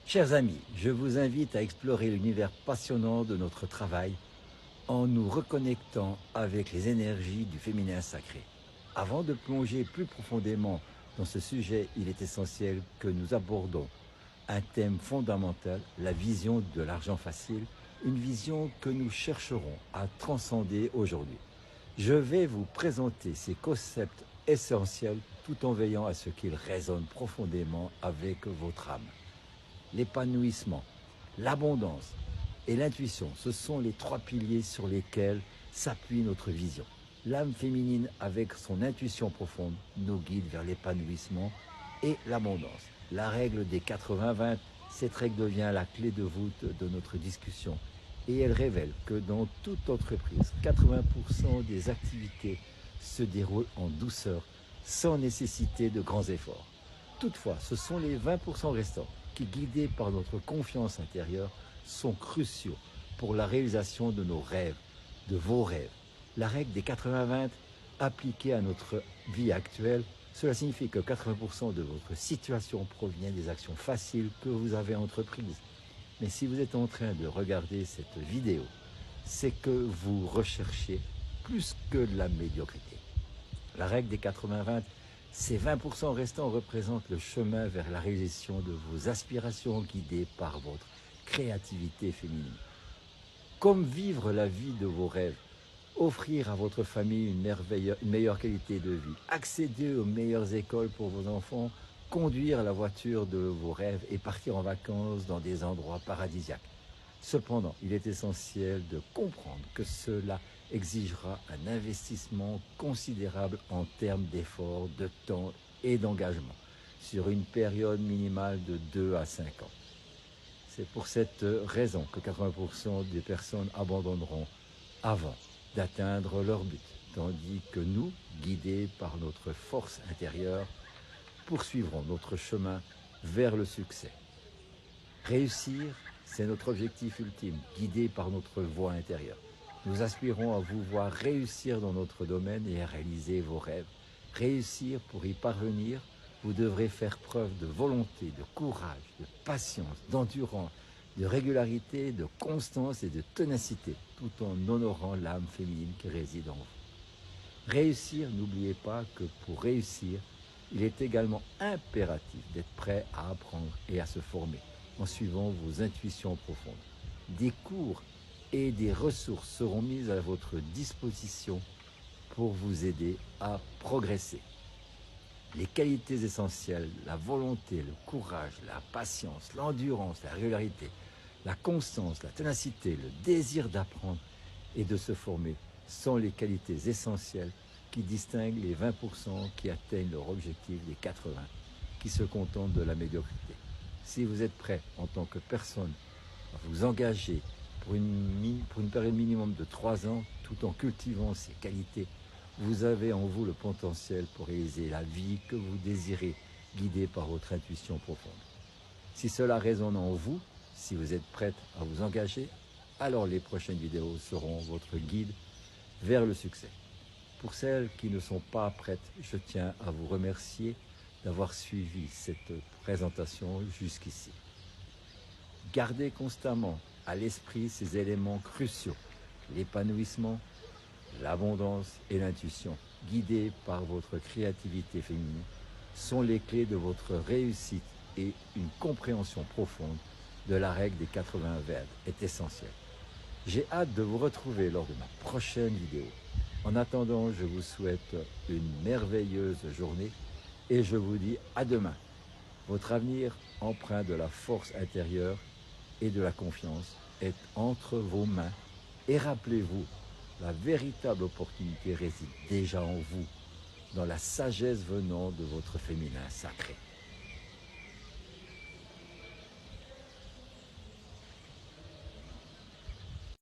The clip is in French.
Chers amis, je vous invite à explorer l'univers passionnant de notre travail en nous reconnectant avec les énergies du féminin sacré. Avant de plonger plus profondément dans ce sujet, il est essentiel que nous abordons un thème fondamental, la vision de l'argent facile, une vision que nous chercherons à transcender aujourd'hui. Je vais vous présenter ces concepts essentiels tout en veillant à ce qu'ils résonnent profondément avec votre âme. L'épanouissement, l'abondance et l'intuition, ce sont les trois piliers sur lesquels s'appuie notre vision. L'âme féminine, avec son intuition profonde, nous guide vers l'épanouissement et l'abondance. La règle des 80-20, cette règle devient la clé de voûte de notre discussion et elle révèle que dans toute entreprise, 80% des activités se déroulent en douceur, sans nécessiter de grands efforts. Toutefois, ce sont les 20% restants qui, guidés par notre confiance intérieure, sont cruciaux pour la réalisation de nos rêves, de vos rêves. La règle des 80-20 appliquée à notre vie actuelle, cela signifie que 80% de votre situation provient des actions faciles que vous avez entreprises. Mais si vous êtes en train de regarder cette vidéo, c'est que vous recherchez plus que de la médiocrité. La règle des 80-20, ces 20% restants représentent le chemin vers la réalisation de vos aspirations guidées par votre créativité féminine. Comme vivre la vie de vos rêves, offrir à votre famille une meilleure qualité de vie, accéder aux meilleures écoles pour vos enfants, conduire la voiture de vos rêves et partir en vacances dans des endroits paradisiaques. Cependant, il est essentiel de comprendre que cela exigera un investissement considérable en termes d'efforts, de temps et d'engagement sur une période minimale de 2 à 5 ans. C'est pour cette raison que 80% des personnes abandonneront avant d'atteindre leur but, tandis que nous, guidés par notre force intérieure, poursuivrons notre chemin vers le succès. Réussir, c'est notre objectif ultime, guidé par notre voix intérieure. Nous aspirons à vous voir réussir dans notre domaine et à réaliser vos rêves. Réussir, pour y parvenir, vous devrez faire preuve de volonté, de courage, de patience, d'endurance, de régularité, de constance et de ténacité, tout en honorant l'âme féminine qui réside en vous. Réussir, n'oubliez pas que pour réussir, il est également impératif d'être prêt à apprendre et à se former en suivant vos intuitions profondes. Des cours et des ressources seront mises à votre disposition pour vous aider à progresser. Les qualités essentielles, la volonté, le courage, la patience, l'endurance, la régularité, la constance, la ténacité, le désir d'apprendre et de se former sont les qualités essentielles qui distinguent les 20% qui atteignent leur objectif des 80%, qui se contentent de la médiocrité. Si vous êtes prêt en tant que personne à vous engager pour une période minimum de 3 ans, tout en cultivant ces qualités, vous avez en vous le potentiel pour réaliser la vie que vous désirez, guidée par votre intuition profonde. Si cela résonne en vous, si vous êtes prête à vous engager, alors les prochaines vidéos seront votre guide vers le succès. Pour celles qui ne sont pas prêtes, je tiens à vous remercier d'avoir suivi cette présentation jusqu'ici. Gardez constamment à l'esprit ces éléments cruciaux, l'épanouissement, l'abondance et l'intuition, guidés par votre créativité féminine, sont les clés de votre réussite et une compréhension profonde de la règle des 80 verbes est essentielle. J'ai hâte de vous retrouver lors de ma prochaine vidéo. En attendant, je vous souhaite une merveilleuse journée et je vous dis à demain. Votre avenir, empreint de la force intérieure et de la confiance, est entre vos mains. Et rappelez-vous, la véritable opportunité réside déjà en vous, dans la sagesse venant de votre féminin sacré.